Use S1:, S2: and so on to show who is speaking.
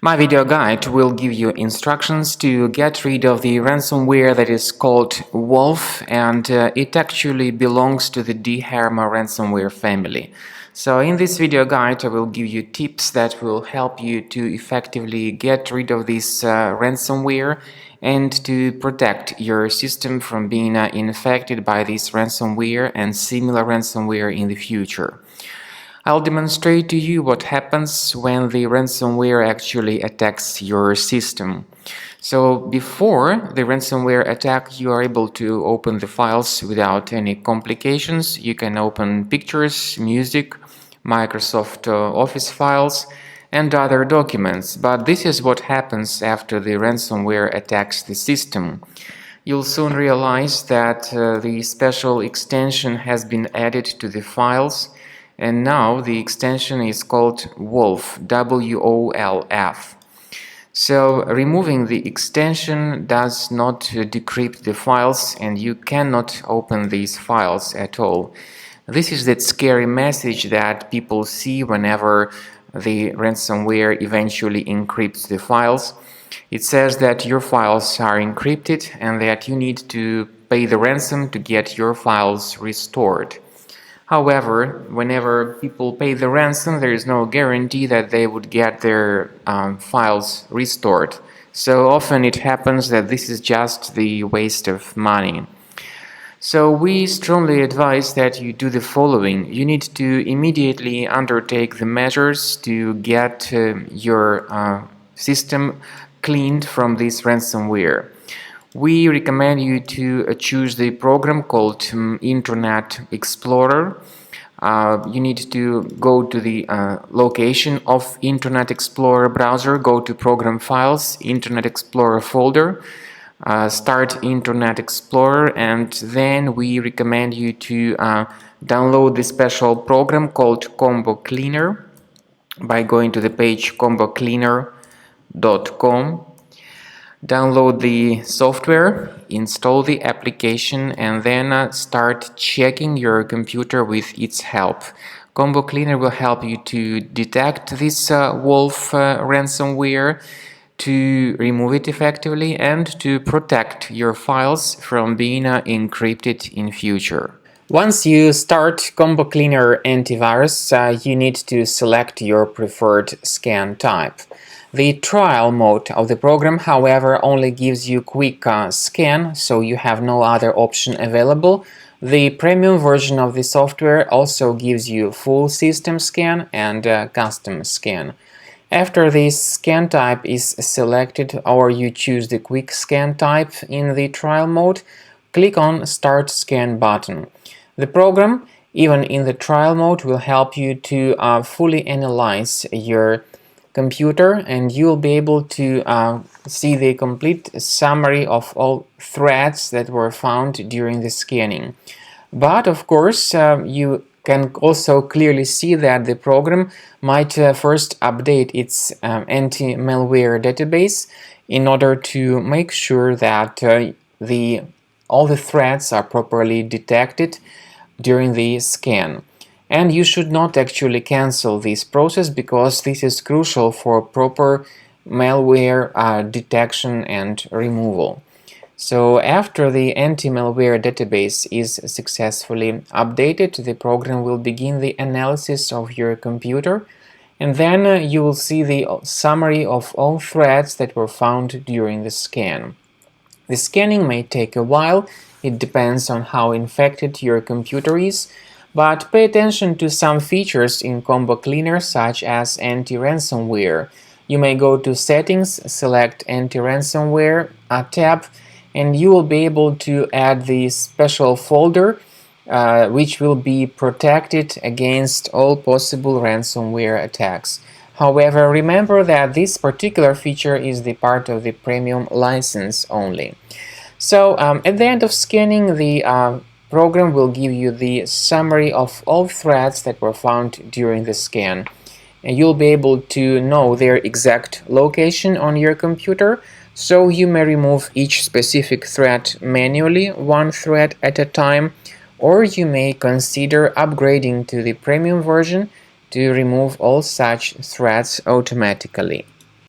S1: My video guide will give you instructions to get rid of the ransomware that is called Wolf, and it actually belongs to the Dharma ransomware family. So in this video guide I will give you tips that will help you to effectively get rid of this ransomware and to protect your system from being infected by this ransomware and similar ransomware in the future. I'll demonstrate to you what happens when the ransomware actually attacks your system. So before the ransomware attack, you are able to open the files without any complications. You can open pictures, music, Microsoft Office files, and other documents. But this is what happens after the ransomware attacks the system. You'll soon realize that the special extension has been added to the files, and now the extension is called WOLF, W-O-L-F. So removing the extension does not decrypt the files, and you cannot open these files at all. This is that scary message that people see whenever the ransomware eventually encrypts the files. It says that your files are encrypted and that you need to pay the ransom to get your files restored. However, whenever people pay the ransom, there is no guarantee that they would get their files restored. So often it happens that this is just the waste of money. So we strongly advise that you do the following. You need to immediately undertake the measures to get your system cleaned from this ransomware. We recommend you to choose the program called Internet Explorer. You need to go to the location of Internet Explorer browser, go to Program Files, Internet Explorer folder, start Internet Explorer, and then we recommend you to download the special program called Combo Cleaner by going to the page combocleaner.com. Download the software, install the application, and then start checking your computer with its help. Combo Cleaner will help you to detect this Wolf ransomware, to remove it effectively, and to protect your files from being encrypted in future. Once you start Combo Cleaner antivirus, you need to select your preferred scan type. The trial mode of the program, however, only gives you quick scan, so you have no other option available. The premium version of the software also gives you full system scan and custom scan. After this scan type is selected, or you choose the quick scan type in the trial mode, click on Start Scan button. The program, even in the trial mode, will help you to fully analyze your computer, and you'll be able to see the complete summary of all threads that were found during the scanning. But of course, you can also clearly see that the program might first update its anti-malware database in order to make sure that all the threads are properly detected during the scan. And you should not actually cancel this process, because this is crucial for proper malware detection and removal. So after the anti-malware database is successfully updated, the program will begin the analysis of your computer, and then you will see the summary of all threads that were found during the scan. The scanning may take a while. It depends on how infected your computer is. But pay attention to some features in Combo Cleaner, such as anti-ransomware. You may go to Settings, select Anti-ransomware tab, and you will be able to add the special folder which will be protected against all possible ransomware attacks. However, remember that this particular feature is the part of the premium license only. So at the end of scanning, the program will give you the summary of all threads that were found during the scan, and you'll be able to know their exact location on your computer, so you may remove each specific thread manually, one thread at a time, or you may consider upgrading to the premium version to remove all such threads automatically.